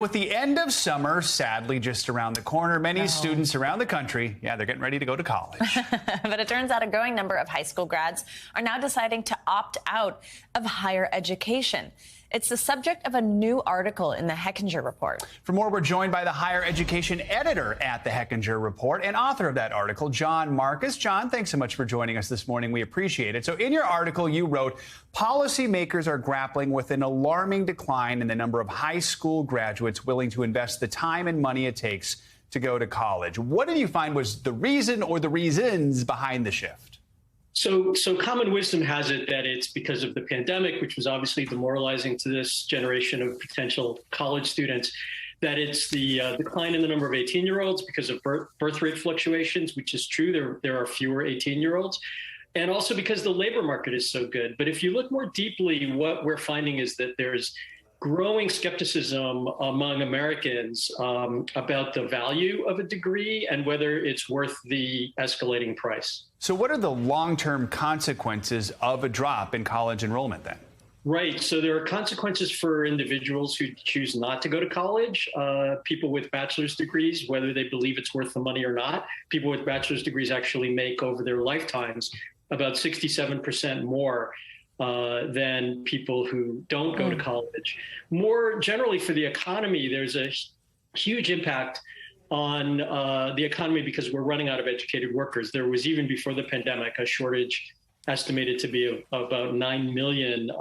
With the end of summer sadly just around the corner, many students around the country, they're getting ready to go to college. But it turns out a growing number of high school grads are now deciding to opt out of higher education. It's the subject of a new article in the Hechinger report. For more, we're joined by the higher education editor at the Hechinger report and author of that article, John Marcus. John, thanks so much for joining us this morning. We appreciate it. So in your article, you wrote, policymakers are grappling with an alarming decline in the number of high school graduates willing to invest the time and money it takes to go to college. What did you find was the reason or the reasons behind the shift? So common wisdom has it that it's because of the pandemic, which was obviously demoralizing to this generation of potential college students, that it's the decline in the number of 18-year-olds because of birth rate fluctuations, which is true. There are fewer 18-year-olds. And also because the labor market is so good. But if you look more deeply, what we're finding is that there's growing skepticism among Americans about the value of a degree and whether it's worth the escalating price. So what are the long-term consequences of a drop in college enrollment then? Right. So there are consequences for individuals who choose not to go to college, people with bachelor's degrees, whether they believe it's worth the money or not. People with bachelor's degrees actually make over their lifetimes about 67% more than people who don't go to college. More generally for the economy, there's a huge impact on the economy because we're running out of educated workers. There was, even before the pandemic, a shortage estimated to be about 9 million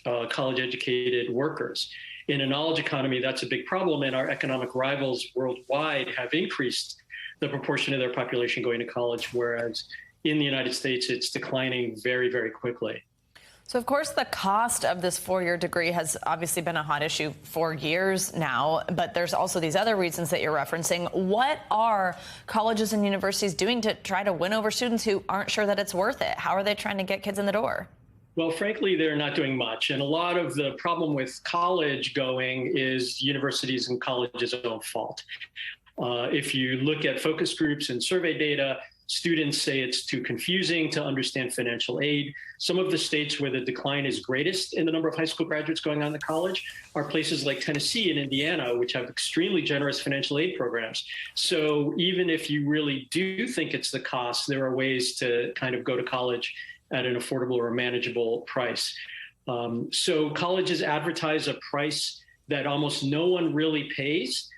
college-educated workers. In a knowledge economy, that's a big problem, and our economic rivals worldwide have increased the proportion of their population going to college, whereas in the United States, it's declining very, very quickly. So, of course, the cost of this four-year degree has obviously been a hot issue for years now, but there's also these other reasons that you're referencing. What are colleges and universities doing to try to win over students who aren't sure that it's worth it? How are they trying to get kids in the door? Well, frankly, they're not doing much. And a lot of the problem with college going is universities and colleges' own fault. If you look at focus groups and survey data, students say it's too confusing to understand financial aid. Some of the states where the decline is greatest in the number of high school graduates going on to college are places like Tennessee and Indiana, which have extremely generous financial aid programs. So even if you really do think it's the cost, there are ways to kind of go to college at an affordable or manageable price. So colleges advertise a price that almost no one really pays,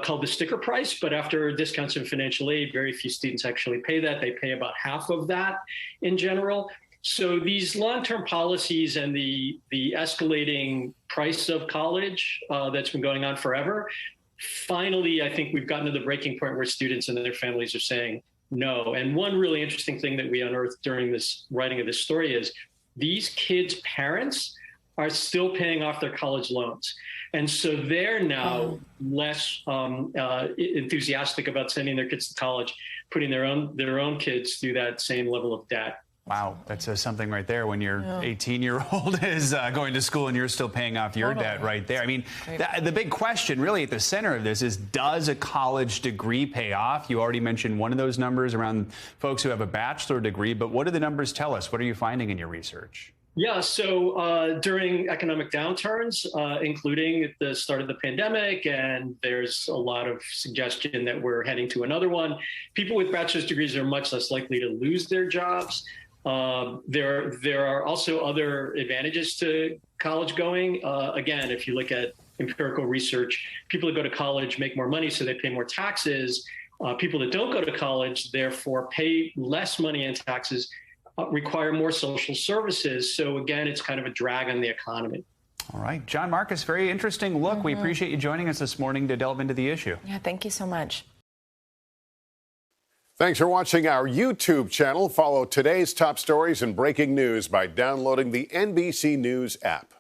called the sticker price, but after discounts and financial aid, very few students actually pay that. They pay about half of that in general. So these long-term policies and the escalating price of college that's been going on forever, finally, I think we've gotten to the breaking point where students and their families are saying no. And one really interesting thing that we unearthed during this writing of this story is these kids' parents are still paying off their college loans. And so they're now less enthusiastic about sending their kids to college, putting their own kids through that same level of debt. Wow, that says something right there when your 18-year-old is going to school and you're still paying off your debt right there. I mean, the big question really at the center of this is, does a college degree pay off? You already mentioned one of those numbers around folks who have a bachelor degree, but what do the numbers tell us? What are you finding in your research? Yeah, so during economic downturns, including at the start of the pandemic, and there's a lot of suggestion that we're heading to another one, people with bachelor's degrees are much less likely to lose their jobs. There are also other advantages to college going. Again, if you look at empirical research, people that go to college make more money, so they pay more taxes. People that don't go to college, therefore, pay less money in taxes, require more social services. So again, it's kind of a drag on the economy. All right. John Marcus, very interesting look. We appreciate you joining us this morning to delve into the issue. Yeah, thank you so much. Thanks for watching our YouTube channel. Follow today's top stories and breaking news by downloading the NBC News app.